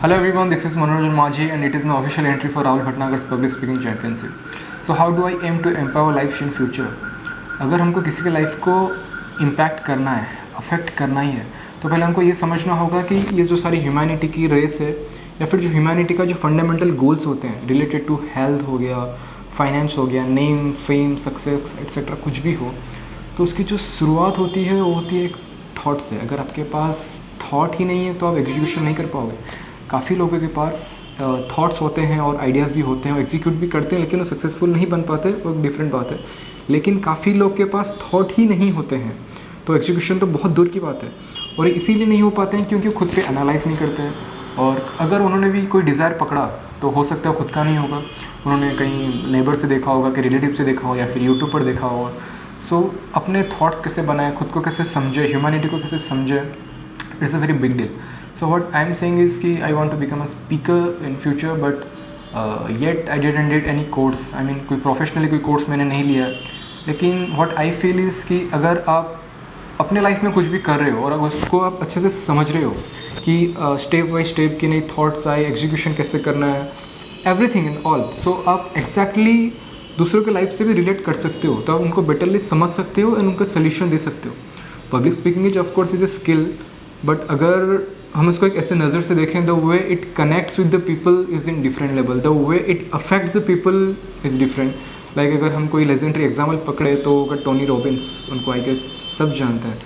Hello everyone, this is Manoranjan Majhi and it is my official entry for Rahul Bhatnagar's Public Speaking Championship. So how do I aim to empower lives in future? अगर हमको किसी के life को impact करना है, affect करना ही है, तो पहले हमको ये समझना होगा कि ये जो सारी ह्यूमैनिटी की रेस है या फिर जो ह्यूमैनिटी का जो फंडामेंटल गोल्स होते हैं रिलेटेड टू हेल्थ हो गया, फाइनेंस हो गया, नेम, फेम, सक्सेस एट्सेट्रा कुछ भी हो, तो उसकी जो शुरुआत होती है वो होती है एक थाट से. अगर आपके पास थाट ही नहीं है तो आप एग्जीक्यूशन नहीं कर पाओगे. काफ़ी लोगों के पास थॉट्स होते हैं और आइडियाज़ भी होते हैं, वो एग्जीक्यूट भी करते हैं लेकिन वो सक्सेसफुल नहीं बन पाते, वो एक डिफरेंट बात है. लेकिन काफ़ी लोग के पास थॉट ही नहीं होते हैं तो एग्जीक्यूशन तो बहुत दूर की बात है. और इसीलिए नहीं हो पाते हैं क्योंकि खुद पे एनालाइज नहीं करते हैं. और अगर उन्होंने भी कोई डिज़ायर पकड़ा तो हो सकता है खुद का नहीं होगा, उन्होंने कहीं नेबर से देखा होगा, कि रिलेटिव से देखा होगा या फिर यूट्यूब पर देखा होगा. सो अपने थॉट्स कैसे बनाए, खुद को कैसे समझे, ह्यूमैनिटी को कैसे समझे, it's a very big deal. So what I am saying is कि I want to become a speaker in future, but yet I didn't did any course. I mean कोई professionally कोई course मैंने नहीं लिया. लेकिन what I feel is कि अगर आप अपने लाइफ में कुछ भी कर रहे हो और अगर उसको आप अच्छे से समझ रहे हो कि स्टेप बाई स्टेप की नई थॉट्स आए, एग्जीक्यूशन कैसे करना है, एवरीथिंग इन ऑल, सो आप एग्जैक्टली दूसरों के लाइफ से भी रिलेट कर सकते हो, तो आप उनको बेटरली समझ सकते हो एंड उनका सोल्यूशन दे सकते हो. Public speaking is of course is a skill, but अगर हम इसको एक ऐसे नज़र से देखें, the way it connects with the people is in different level, the way it affects the people is different. Like अगर हम कोई लेजेंडरी एग्जाम्पल पकड़े तो अगर टोनी रॉबिन्स, उनको आई गेस सब जानते हैं.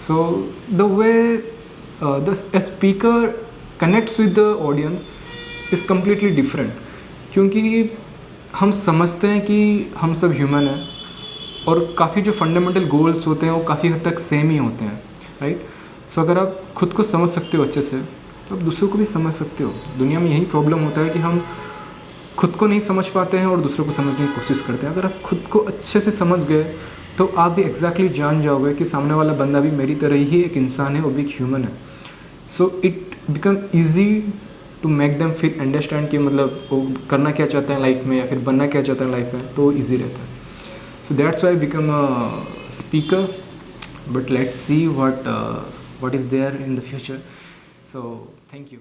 So the way the speaker connects with the audience is completely different, क्योंकि हम समझते हैं कि हम सब ह्यूमन हैं और काफ़ी जो फंडामेंटल गोल्स होते हैं वो काफ़ी हद तक सेम ही होते हैं, राइट. सो अगर आप खुद को समझ सकते हो अच्छे से तो आप दूसरों को भी समझ सकते हो. दुनिया में यही प्रॉब्लम होता है कि हम खुद को नहीं समझ पाते हैं और दूसरों को समझने की कोशिश करते हैं. अगर आप खुद को अच्छे से समझ गए तो आप भी एग्जैक्टली जान जाओगे कि सामने वाला बंदा भी मेरी तरह ही एक इंसान है, वो भी एक ह्यूमन है. So it become easy to make them feel understand कि मतलब वो करना क्या चाहते हैं लाइफ में या फिर बनना क्या चाहते हैं लाइफ में, तो ईजी रहता है. So that's why become a speaker, but let's see what is there in the future. So thank you.